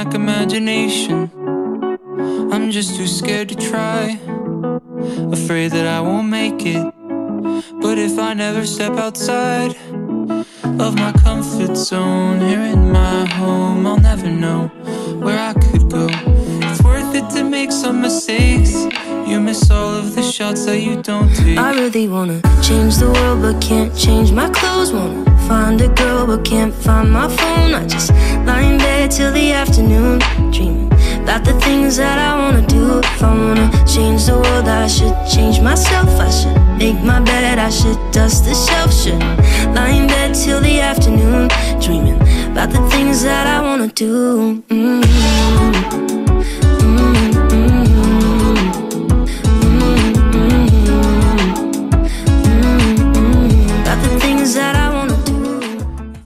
lack imagination. I'm just too scared to try, afraid that I won't make it. But if I never step outside of my comfort zone here in my home, I'll never know where I could go. It's worth it to make some mistakes. You miss all of the shots that you don't take. I really wanna change the world but can't change my clothes. Wanna find a girl but can't find my phone. I just lie in bed till the afternoon, dreaming about the things that I wanna do. If I wanna change the world, I should change myself. I should make my bed, I should dust the shelf. Shouldn't lie in bed till the afternoon, dreaming about the things that I wanna do.